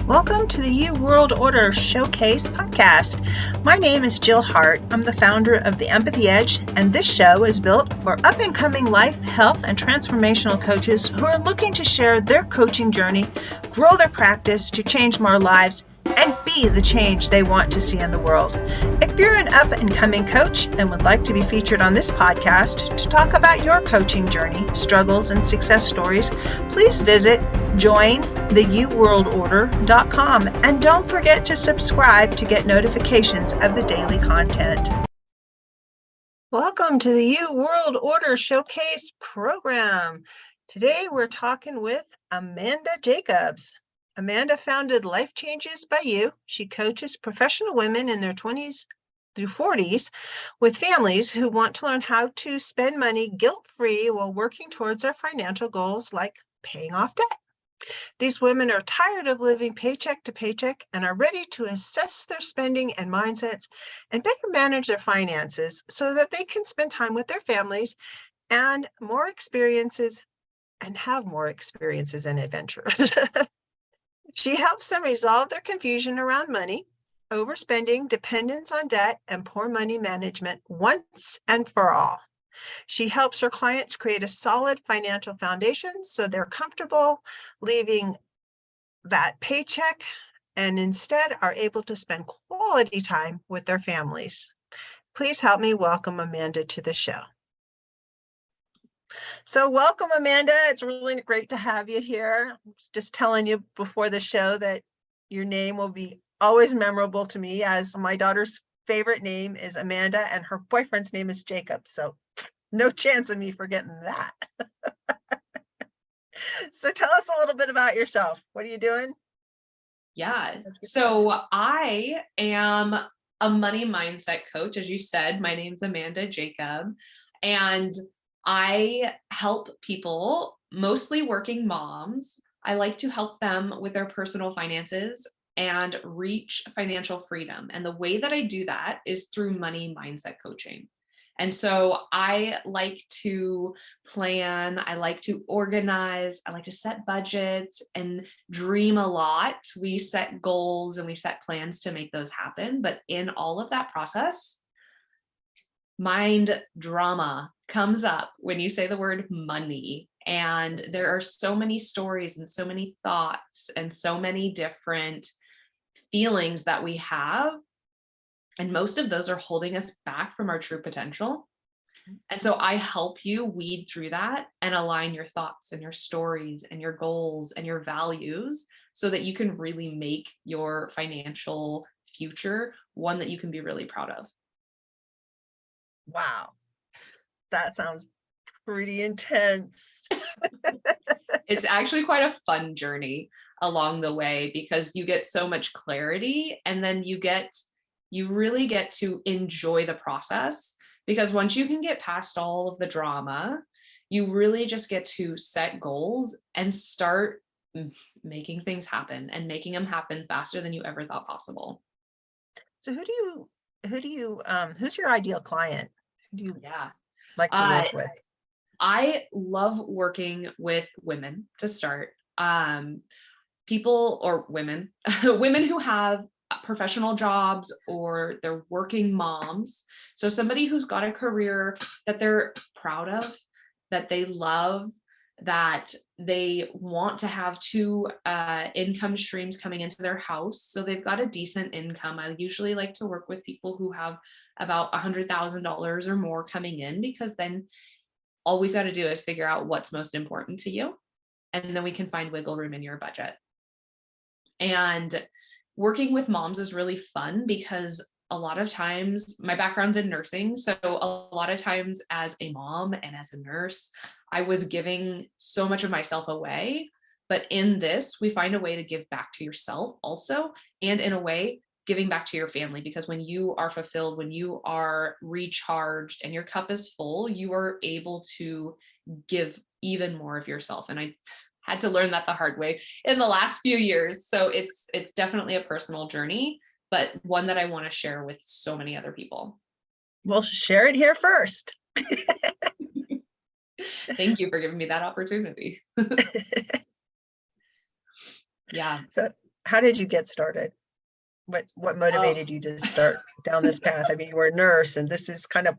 Welcome to the You World Order Showcase podcast. My name is Jill Hart. I'm the founder of The Empathy Edge, and this show is built for up-and-coming life, health, and transformational coaches who are looking to share their coaching journey, grow their practice to change more lives, and be the change they want to see in the world. If you're an up-and-coming coach and would like to be featured on this podcast to talk about your coaching journey, struggles, and success stories, please visit jointheyouworldorder.com and don't forget to subscribe to get notifications of the daily content. Welcome to the You World Order Showcase program. Today we're talking with Amanda Jacobs. Amanda founded Life Changes by You. She coaches professional women in their 20s through 40s with families who want to learn how to spend money guilt-free while working towards their financial goals like paying off debt. These women are tired of living paycheck to paycheck and are ready to assess their spending and mindsets and better manage their finances so that they can spend time with their families and have more experiences and adventures. She helps them resolve their confusion around money, overspending, dependence on debt, and poor money management once and for all. She helps her clients create a solid financial foundation so they're comfortable leaving that paycheck and instead are able to spend quality time with their families. Please help me welcome Amanda to the show. So welcome, Amanda. It's really great to have you here. I was just telling you before the show that your name will be always memorable to me, as my daughter's favorite name is Amanda and her boyfriend's name is Jacob. So no chance of me forgetting that. So tell us a little bit about yourself. What are you doing? Yeah. So I am a money mindset coach. As you said, my name's Amanda Jacob, and I help people, mostly working moms. I like to help them with their personal finances and reach financial freedom. And the way that I do that is through money mindset coaching. And so I like to plan, I like to organize, I like to set budgets and dream a lot. We set goals and we set plans to make those happen. But in all of that process, mind drama comes up when you say the word money. And there are so many stories and so many thoughts and so many different feelings that we have. And most of those are holding us back from our true potential. And so I help you weed through that and align your thoughts and your stories and your goals and your values so that you can really make your financial future one that you can be really proud of. Wow, that sounds pretty intense. It's actually quite a fun journey along the way because you get so much clarity, and then you really get to enjoy the process, because once you can get past all of the drama, you really just get to set goals and start making things happen and making them happen faster than you ever thought possible. So who's your ideal client? Who do you like to work with? I love working with women to start. People or women, women who have professional jobs or they're working moms. So somebody who's got a career that they're proud of, that they love, that they want to have two income streams coming into their house. So they've got a decent income. I usually like to work with people who have about $100,000 or more coming in, because then all we've got to do is figure out what's most important to you. And then we can find wiggle room in your budget. And working with moms is really fun because a lot of times my background's in nursing. So a lot of times as a mom and as a nurse, I was giving so much of myself away. But in this, we find a way to give back to yourself also, and in a way, giving back to your family, because when you are fulfilled, when you are recharged and your cup is full, you are able to give even more of yourself. And I had to learn that the hard way in the last few years. So it's definitely a personal journey, but one that I want to share with so many other people. Well, share it here first. Thank you for giving me that opportunity. Yeah. So how did you get started? What Oh, motivated you to start down this path? I mean, you were a nurse, and this is kind of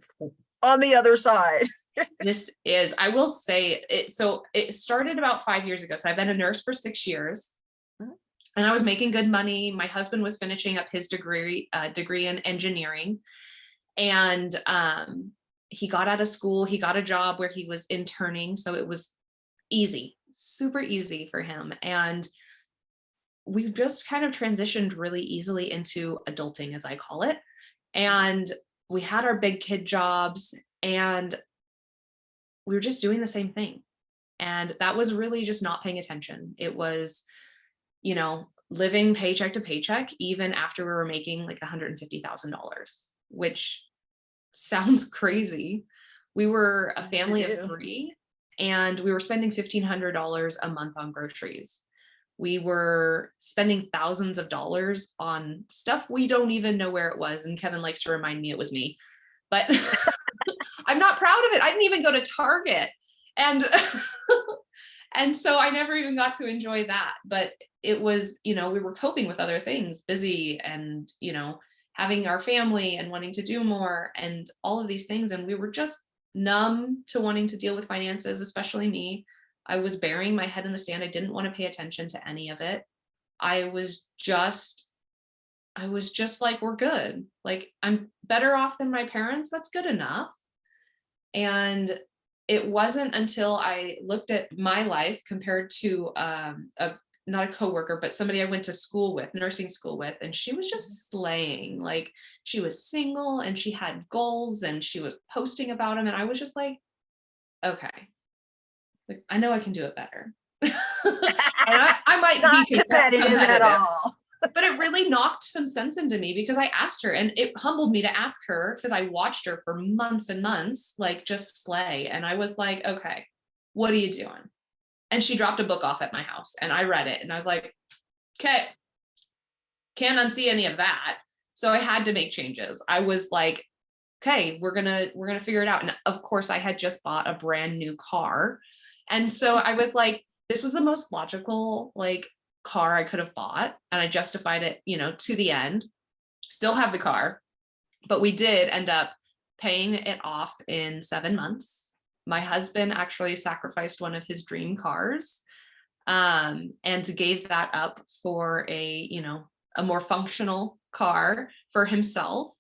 on the other side. I will say it. So it started about 5 years ago. So I've been a nurse for 6 years Mhm. and I was making good money. My husband was finishing up his degree in engineering. And he got out of school, he got a job where he was interning. So it was easy, super easy for him. And we just kind of transitioned really easily into adulting, as I call it. And we had our big kid jobs and we were just doing the same thing. And that was really just not paying attention. It was, living paycheck to paycheck, even after we were making like $150,000, which sounds crazy. We were a You family of do. three and we were spending $1,500 a month on groceries. We were spending thousands of dollars on stuff we don't even know where it was. And Kevin likes to remind me it was me, but I'm not proud of it. I didn't even go to Target. And and so I never even got to enjoy that. But it was, we were coping with other things, busy and, having our family and wanting to do more and all of these things. And we were just numb to wanting to deal with finances, especially me. I was burying my head in the sand. I didn't want to pay attention to any of it. I was just like, we're good. Like, I'm better off than my parents. That's good enough. And it wasn't until I looked at my life compared to not a coworker, but somebody I went to school with, nursing school with, and she was just slaying. Like, she was single and she had goals and she was posting about them. And I was just like, okay, like, I know I can do it better. And I might Not be competitive at competitive. all. But it really knocked some sense into me because I asked her and it humbled me to ask her because I watched her for months and months, like, just slay. And I was like, okay, what are you doing? And she dropped a book off at my house and I read it and I was like, okay, can't unsee any of that. So I had to make changes. I was like, okay, we're gonna figure it out. And of course I had just bought a brand new car. And so I was like, this was the most logical, like, car I could have bought. And I justified it, to the end. Still have the car, but we did end up paying it off in 7 months. My husband actually sacrificed one of his dream cars, and gave that up for a more functional car for himself.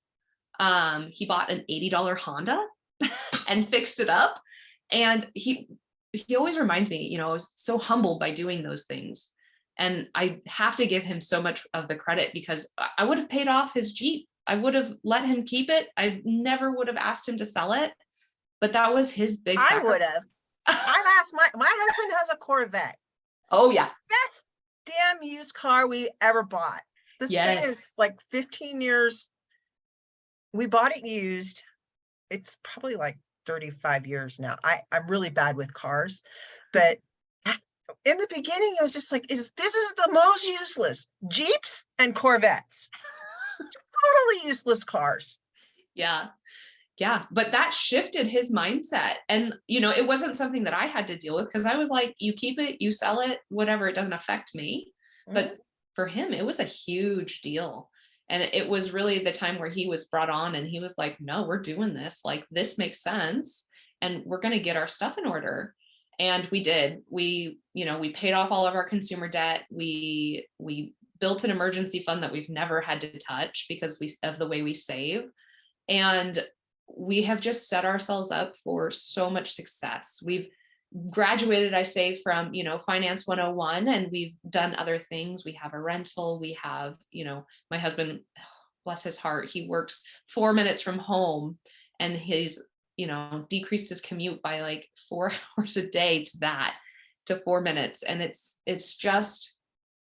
He bought an $80 Honda and fixed it up. And he always reminds me, I was so humbled by doing those things. And I have to give him so much of the credit because I would have paid off his Jeep. I would have let him keep it. I never would have asked him to sell it. But that was his big I sacrifice. would have. I've asked my husband has a Corvette. Oh, yeah. Best damn used car we ever bought. This thing Yes. is like 15 years. We bought it used. It's probably like 35 years now. I'm really bad with cars, but in the beginning, it was just like, this is the most useless. Jeeps and Corvettes. Totally useless cars. Yeah. Yeah. But that shifted his mindset. And, it wasn't something that I had to deal with because I was like, you keep it, you sell it, whatever, it doesn't affect me. But for him, it was a huge deal. And it was really the time where he was brought on and he was like, no, we're doing this. Like, this makes sense. And we're going to get our stuff in order. And we did. We paid off all of our consumer debt. We built an emergency fund that we've never had to touch because of the way we save. And we have just set ourselves up for so much success. We've graduated, I say, from, finance 101, and we've done other things. We have a rental. We have, my husband, bless his heart, he works 4 minutes from home and he's, decreased his commute by like 4 hours a day to 4 minutes. And it's just,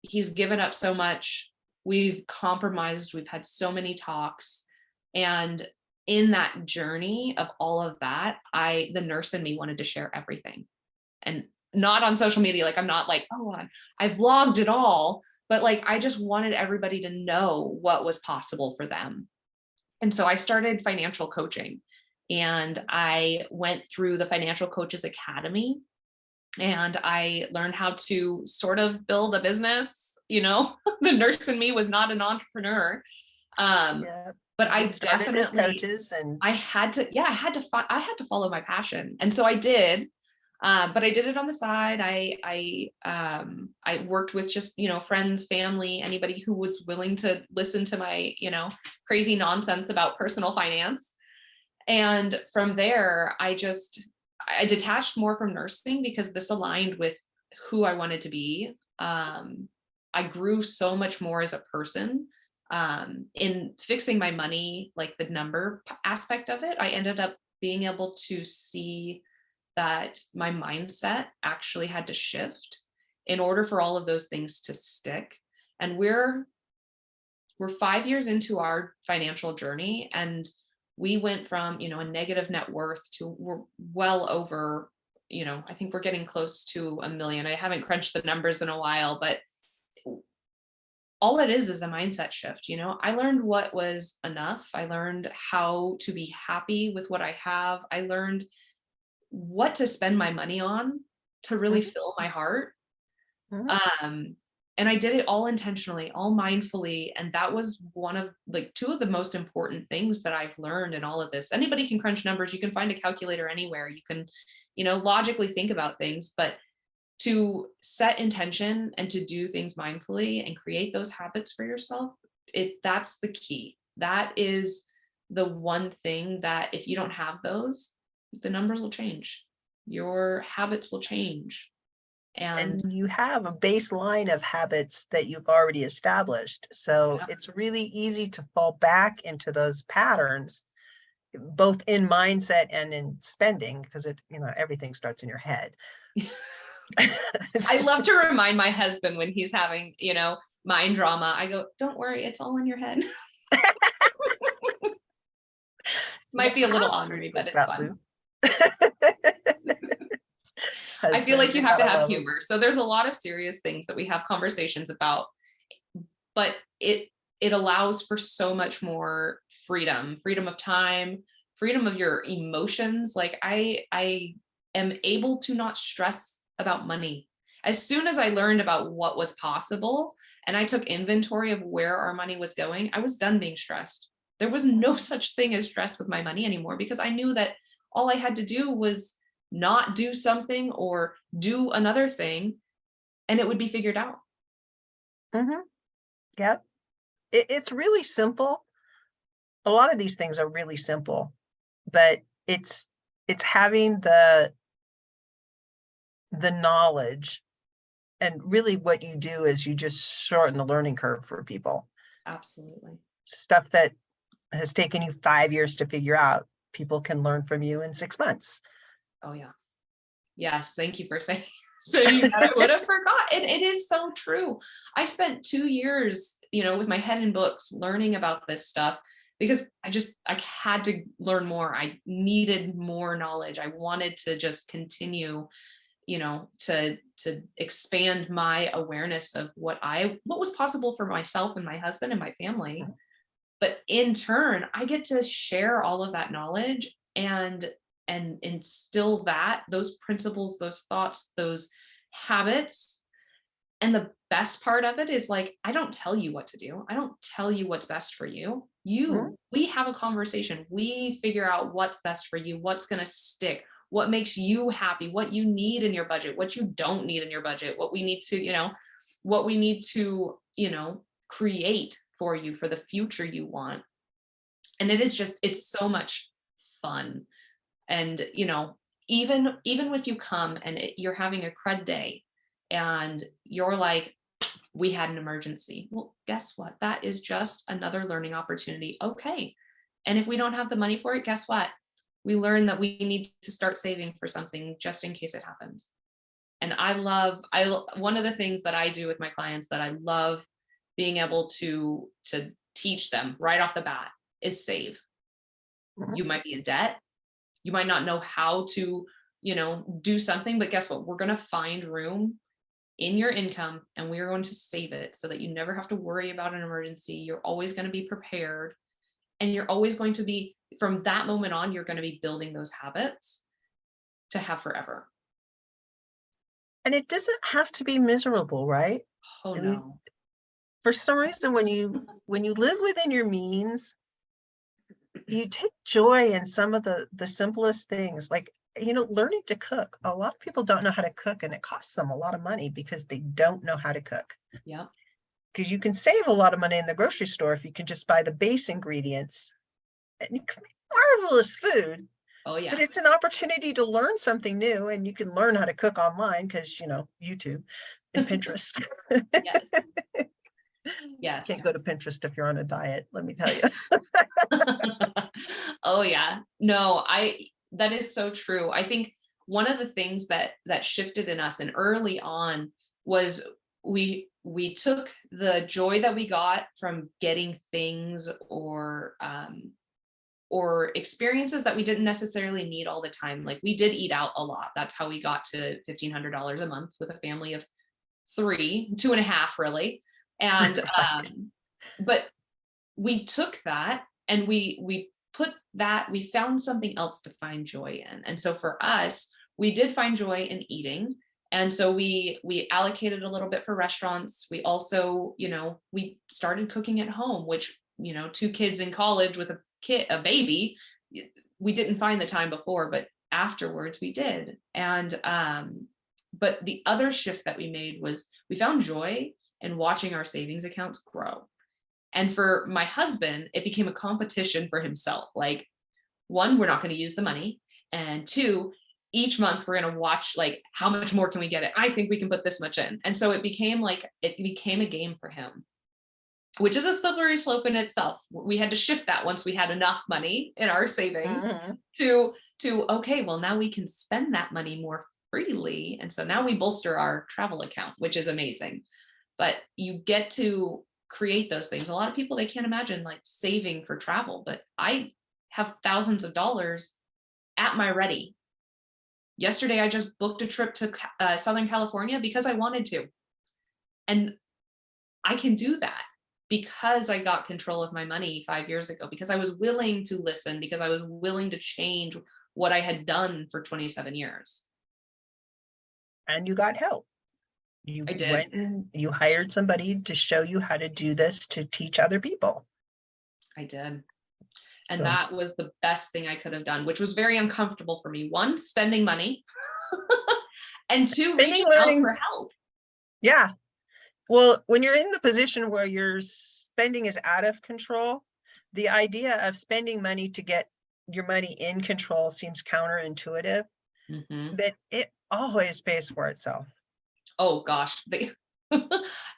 he's given up so much. We've compromised. We've had so many talks. And in that journey of all of that, the nurse in me wanted to share everything, and not on social media. Like, I'm not like, oh, I vlogged it all, but like, I just wanted everybody to know what was possible for them. And so I started financial coaching and I went through the Financial Coaches Academy and I learned how to sort of build a business the nurse in me was not an entrepreneur. Yeah. But I It started as definitely, coaches and I had to follow my passion. And so I did. But I did it on the side. I worked with just, friends, family, anybody who was willing to listen to my, crazy nonsense about personal finance. And from there, I detached more from nursing because this aligned with who I wanted to be. I grew so much more as a person in fixing my money, like the number aspect of it. I ended up being able to see that my mindset actually had to shift in order for all of those things to stick. And we're 5 years into our financial journey, and we went from, a negative net worth to we're well over, I think we're getting close to 1 million. I haven't crunched the numbers in a while, but all it is a mindset shift. I learned what was enough. I learned how to be happy with what I have. I learned what to spend my money on to really Mhm, fill my heart. mhm. Um, and I did it all intentionally, all mindfully. And that was one of like two of the most important things that I've learned in all of this. Anybody can crunch numbers. You can find a calculator anywhere. You can, logically think about things, but to set intention and to do things mindfully and create those habits for yourself, that's the key. That is the one thing that if you don't have those, the numbers will change. Your habits will change. And And you have a baseline of habits that you've already established. So yeah, it's really easy to fall back into those patterns, both in mindset and in spending, because everything starts in your head. I love to remind my husband when he's having, mind drama. I go, don't worry, it's all in your head. You Might be a little have to ornery, but think it's that, fun. Lou. I feel like Husbands, you you have to gotta have love them. humor. So there's a lot of serious things that we have conversations about, but it allows for so much more freedom of time, freedom of your emotions. Like I am able to not stress about money. As soon as I learned about what was possible and I took inventory of where our money was going, I was done being stressed. There was no such thing as stress with my money anymore because I knew that all I had to do was not do something or do another thing and it would be figured out. Mhm. Yep. It's really simple. A lot of these things are really simple, but it's having the knowledge. And really what you do is you just shorten the learning curve for people. Absolutely. Stuff that has taken you 5 years to figure out, people can learn from you in 6 months. Oh yeah. Yes, thank you for saying that. I would have forgotten. It is so true. I spent 2 years, with my head in books learning about this stuff because I had to learn more. I needed more knowledge. I wanted to just continue, to expand my awareness of what was possible for myself and my husband and my family. But in turn, I get to share all of that knowledge and instill those principles, those thoughts, those habits. And the best part of it is like, I don't tell you what to do. I don't tell you what's best for you. Mhm. We have a conversation. We figure out what's best for you, what's going to stick, what makes you happy, what you need in your budget, what you don't need in your budget, what we need to, create for you for the future you want. And it's so much fun. And even if you come and you're having a crud day and you're like, we had an emergency, well, guess what, that is just another learning opportunity. Okay. And if we don't have the money for it, guess what, we learn that we need to start saving for something just in case it happens. And one of the things that I do with my clients that I love being able to teach them right off the bat is save. Mhm. You might be in debt, you might not know how to, do something, but guess what? We're going to find room in your income and we're going to save it so that you never have to worry about an emergency. You're always going to be prepared and you're always going to be, from that moment on, you're going to be building those habits to have forever. And it doesn't have to be miserable, right? Oh I mean, no. For some reason, when you live within your means, you take joy in some of the simplest things, like, learning to cook. A lot of people don't know how to cook, and it costs them a lot of money because they don't know how to cook. Yeah. Because you can save a lot of money in the grocery store if you can just buy the base ingredients, and you can make marvelous food. Oh yeah. But it's an opportunity to learn something new, and you can learn how to cook online because, YouTube and Pinterest. Yes. Can't Yes. go to Pinterest if you're on a diet, let me tell you. Oh yeah. No, that is so true. I think one of the things that shifted in us and early on was we took the joy that we got from getting things or experiences that we didn't necessarily need all the time. Like we did eat out a lot. That's how we got to $1,500 a month with a family of two and a half really. And Right. but we took that and we found something else to find joy in. And so for us, we did find joy in eating. And so we allocated a little bit for restaurants. We also, we started cooking at home, which, 2 kids in college with a baby, we didn't find the time before, but afterwards we did. And but the other shift that we made was we found joy in watching our savings accounts grow. And for my husband, it became a competition for himself. Like, one, we're not going to use the money. And two, each month we're going to watch, like, how much more can we get it? I think we can put this much in. And so it became a game for him, which is a slippery slope in itself. We had to shift that once we had enough money in our savings Mhm. to, okay, well, now we can spend that money more freely. And so now we bolster our travel account, which is amazing. But you get to create those things. A lot of people, they can't imagine like saving for travel, but I have thousands of dollars at my ready. Yesterday, I just booked a trip to Southern California because I wanted to. And I can do that because I got control of my money 5 years ago, because I was willing to listen, because I was willing to change what I had done for 27 years. And you got help. You I did. went and you hired somebody to show you how to do this, to teach other people. I did. And So that was the best thing I could have done, which was very uncomfortable for me. One, spending money, and two, spending, reaching out learning, for help. yeah. Well, when you're in the position where your spending is out of control, the idea of spending money to get your money in control seems counterintuitive, Mm-hmm. but it always pays for itself. Oh gosh.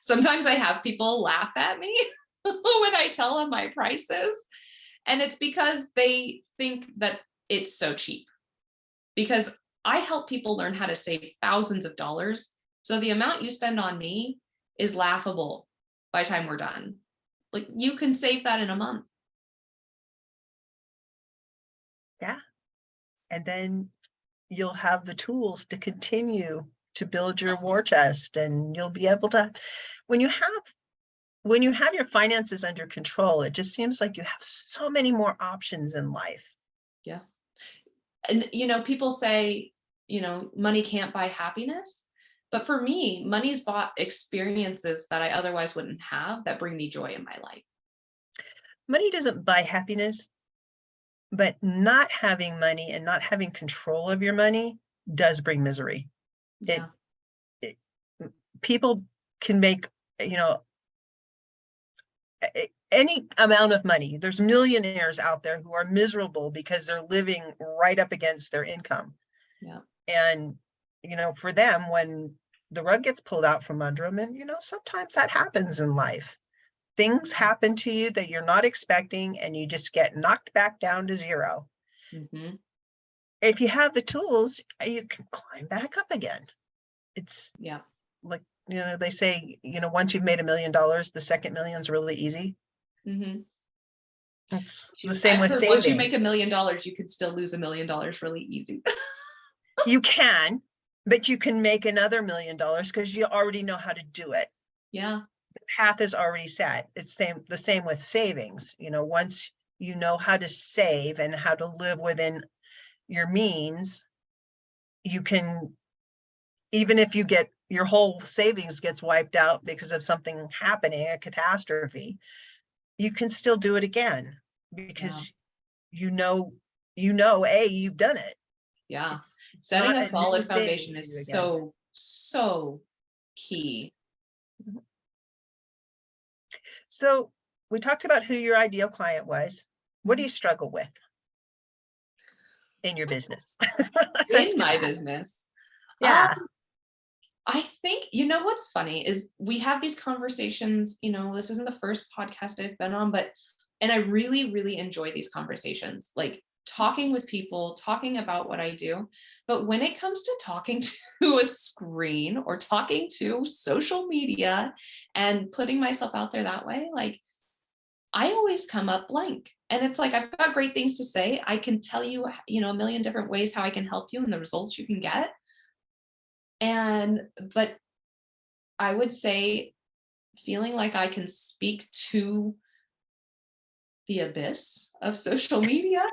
Sometimes I have people laugh at me when I tell them my prices. And it's because they think that it's so cheap. Because I help people learn how to save thousands of dollars. So the amount you spend on me is laughable by the time we're done. Like, you can save that in a month. Yeah. And then you'll have the tools to continue to build your war chest, and you'll be able to, when you have your finances under control, it just seems like you have so many more options in life. Yeah. And, people say, money can't buy happiness. But for me, money's bought experiences that I otherwise wouldn't have that bring me joy in my life. Money doesn't buy happiness, but not having money and not having control of your money does bring misery. Yeah. It people can make, you know, any amount of money. There's millionaires out there who are miserable because they're living right up against their income. Yeah. And, for them, when the rug gets pulled out from under them, and, sometimes that happens in life. Things happen to you that you're not expecting, and you just get knocked back down to zero. Mm-hmm. If you have the tools, you can climb back up again. It's like, they say, once you've made $1 million, the second million's really easy. Mm-hmm. It's the same I've with heard once you saving. make $1 million, you could still lose $1 million really easy. You can, but you can make another $1 million because you already know how to do it. Yeah. The path is already set. It's the same with savings. Once you know how to save and how to live within your means, you can even if you get your whole savings gets wiped out because of something happening, a catastrophe, you can still do it again Yeah. because you've done it. Yeah. It's Setting not a a new solid thing foundation to do is again. so key. So we talked about who your ideal client was. What do you struggle with in your business? Let's In ask you my that. business. Um, Yeah. I think, what's funny is we have these conversations, this isn't the first podcast I've been on, and I really, really enjoy these conversations, like talking with people, talking about what I do. But when it comes to talking to a screen or talking to social media and putting myself out there that way, like I always come up blank. And it's like, I've got great things to say. I can tell you, a million different ways how I can help you and the results you can get. But I would say feeling like I can speak to the abyss of social media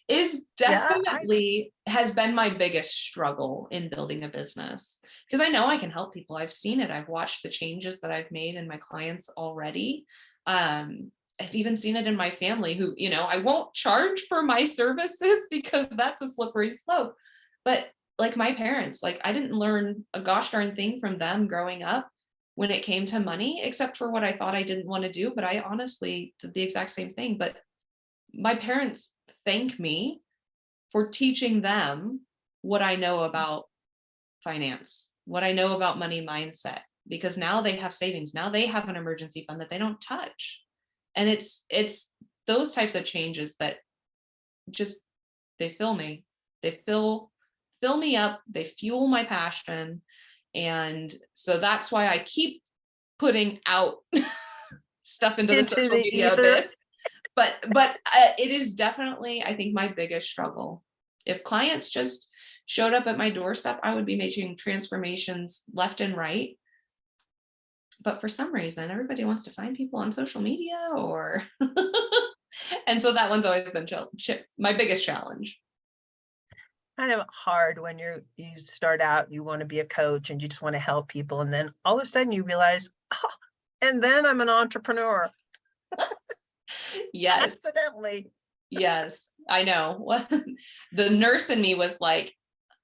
is Yeah. definitely has been my biggest struggle in building a business, because I know I can help people. I've seen it. I've watched the changes that I've made in my clients already. I've even seen it in my family who, I won't charge for my services because that's a slippery slope. But like my parents, like I didn't learn a gosh darn thing from them growing up when it came to money, except for what I thought I didn't want to do. But I honestly did the exact same thing. But my parents thank me for teaching them what I know about finance, what I know about money mindset, because now they have savings. Now they have an emergency fund that they don't touch. And it's those types of changes that just they fill me. They fill me up, they fuel my passion. And so that's why I keep putting out stuff into the Into social the media ether. abyss. But it is definitely, I think, my biggest struggle. If clients just showed up at my doorstep, I would be making transformations left and right. But for some reason, everybody wants to find people on social media or and so that one's always been my biggest challenge. Kind of hard when you start out, you want to be a coach and you just want to help people. And then all of a sudden you realize, oh, and then I'm an entrepreneur Yes, accidentally. yes, I know. The nurse in me was like,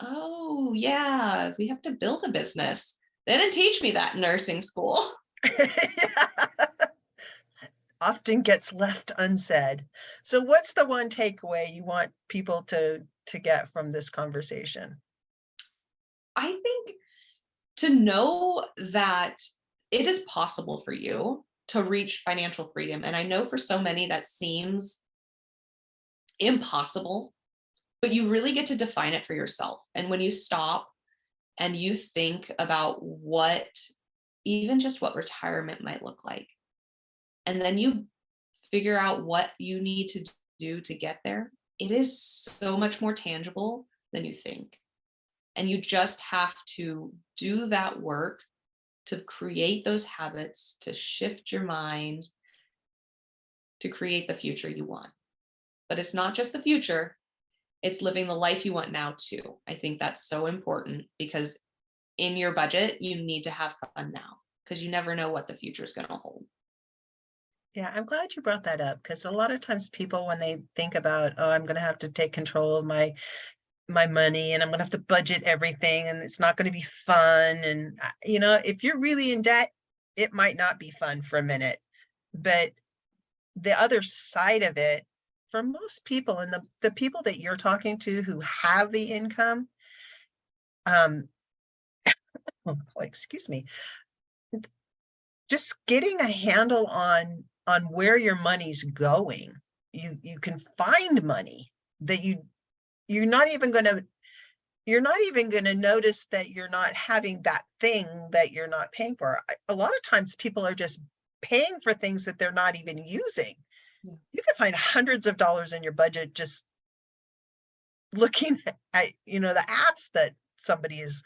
oh yeah, we have to build a business. They didn't teach me that in nursing school. Often gets left unsaid. So what's the one takeaway you want people to get from this conversation? I think to know that it is possible for you to reach financial freedom. And I know for so many that seems impossible, but you really get to define it for yourself. And when you stop and you think about even just what retirement might look like, and then you figure out what you need to do to get there, it is so much more tangible than you think. And you just have to do that work to create those habits, to shift your mind, to create the future you want. But it's not just the future, it's living the life you want now too. I think that's so important because in your budget, you need to have fun now because you never know what the future is going to hold. Yeah, I'm glad you brought that up because a lot of times people, when they think about, oh, I'm going to have to take control of my money and I'm going to have to budget everything and it's not going to be fun. And, if you're really in debt, it might not be fun for a minute. But the other side of it, for most people and the people that you're talking to who have the income, um, excuse me, just getting a handle on where your money's going. You can find money that you're not even going to you're not even going to notice that you're not having that thing that you're not paying for. A lot of times people are just paying for things that they're not even using. Yeah. You can find hundreds of dollars in your budget just looking at the apps that somebody has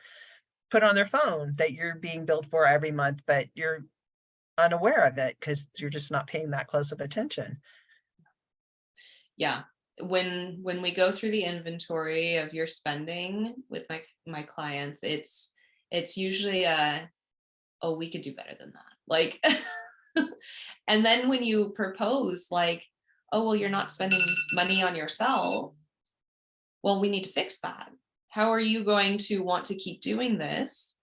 put on their phone that you're being billed for every month, but you're unaware of it because you're just not paying that close of attention. Yeah. When we go through the inventory of your spending with my clients, It's usually oh, we could do better than that. Like, and then when you propose like, oh, well, you're not spending money on yourself. Well, we need to fix that. How are you going to want to keep doing this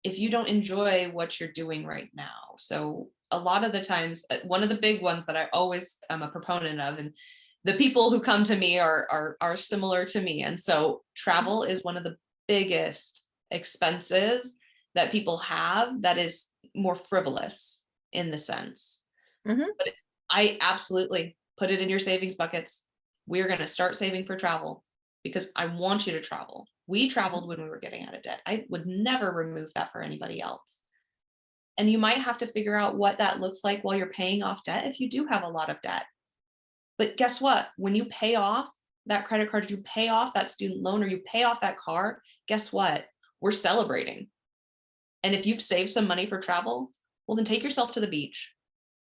if you don't enjoy what you're doing right now? So a lot of the times, one of the big ones that I always am a proponent of, and the people who come to me are similar to me. And so travel is one of the biggest expenses that people have that is more frivolous in the sense. Mhm. But I absolutely put it in your savings buckets. We're going to start saving for travel because I want you to travel. We traveled when we were getting out of debt. I would never remove that for anybody else. And you might have to figure out what that looks like while you're paying off debt if you do have a lot of debt. But guess what? When you pay off that credit card, you pay off that student loan, or you pay off that car, guess what? We're celebrating. And if you've saved some money for travel, well, then take yourself to the beach.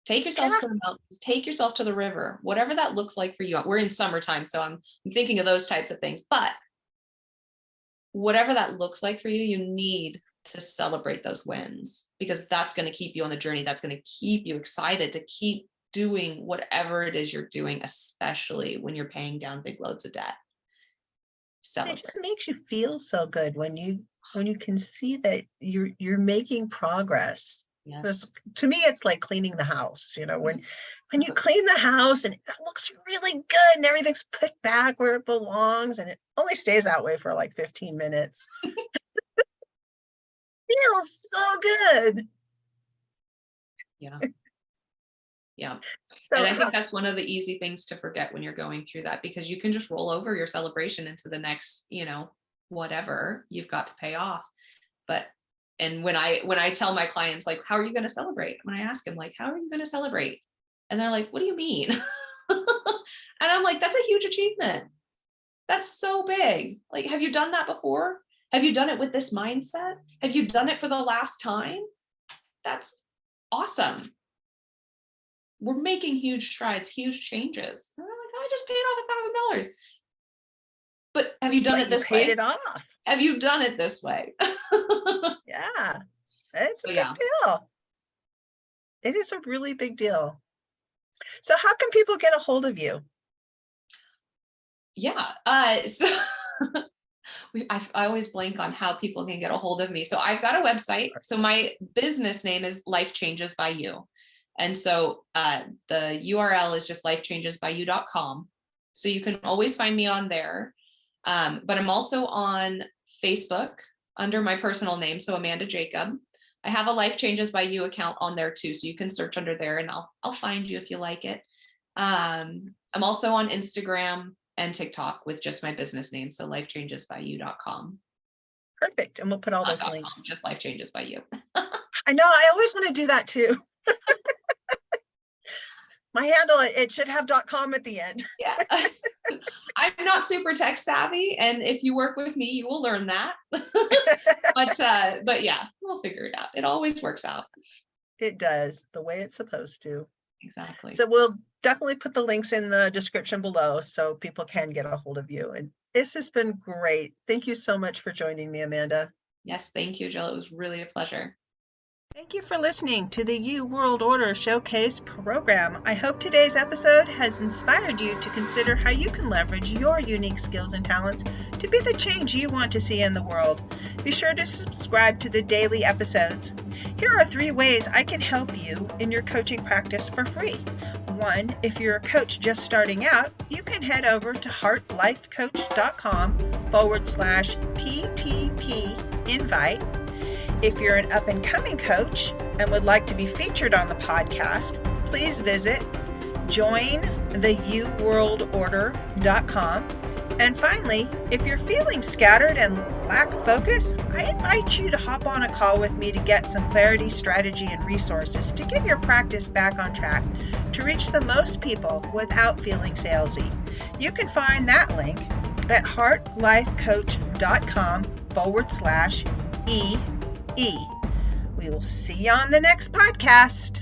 Take yourself to the mountains, take yourself to the river, whatever that looks like for you. We're in summertime, so I'm thinking of those types of things. But whatever that looks like for you, you need to celebrate those wins, because that's going to keep you on the journey. That's going to keep you excited to keep doing whatever it is you're doing, especially when you're paying down big loads of debt. Celebrate. It just makes you feel so good when you can see that you're making progress. Yes. To me, it's like cleaning the house. When you clean the house and it looks really good and everything's put back where it belongs, and it only stays that way for like 15 minutes. Feels so good. Yeah. Yeah. So And I think that's one of the easy things to forget when you're going through that, because you can just roll over your celebration into the next, whatever you've got to pay off. And when I tell my clients, like, how are you going to celebrate? When I ask them, like, how are you going to celebrate? And they're like, what do you mean? And I'm like, that's a huge achievement. That's so big. Like, have you done that before? Have you done it with this mindset? Have you done it for the last time? That's awesome. We're making huge strides, huge changes. And they're like, I just paid off $1,000. But have you done it this way? Paid it off. Have you done it this way? Yeah, it's a big deal. It is a really big deal. So how can people get a hold of you? Yeah. So I always blank on how people can get a hold of me. So I've got a website. So my business name is Life Changes by You. And so the URL is just lifechangesbyyou.com. So you can always find me on there. But I'm also on Facebook under my personal name, so Amanda Jacob. I have a Life Changes by You account on there too, so you can search under there and I'll find you if you like it. I'm also on Instagram and TikTok with just my business name, so lifechangesbyyou.com. Perfect, and we'll put all those links. Just Life Changes by You. I know, I always want to do that too. My handle, it should have .com at the end. Yeah. I'm not super tech savvy, and if you work with me, you will learn that. But yeah, we'll figure it out. It always works out. It does, the way it's supposed to. Exactly. So we'll definitely put the links in the description below so people can get a hold of you. And this has been great. Thank you so much for joining me, Amanda. Yes, thank you, Jill. It was really a pleasure. Thank you for listening to the You World Order Showcase program. I hope today's episode has inspired you to consider how you can leverage your unique skills and talents to be the change you want to see in the world. Be sure to subscribe to the daily episodes. Here are 3 ways I can help you in your coaching practice for free. 1, if you're a coach just starting out, you can head over to heartlifecoach.com/PTP invite. If you're an up-and-coming coach and would like to be featured on the podcast, please visit jointheyouworldorder.com. And finally, if you're feeling scattered and lack focus, I invite you to hop on a call with me to get some clarity, strategy, and resources to get your practice back on track to reach the most people without feeling salesy. You can find that link at heartlifecoach.com/EE. We will see you on the next podcast.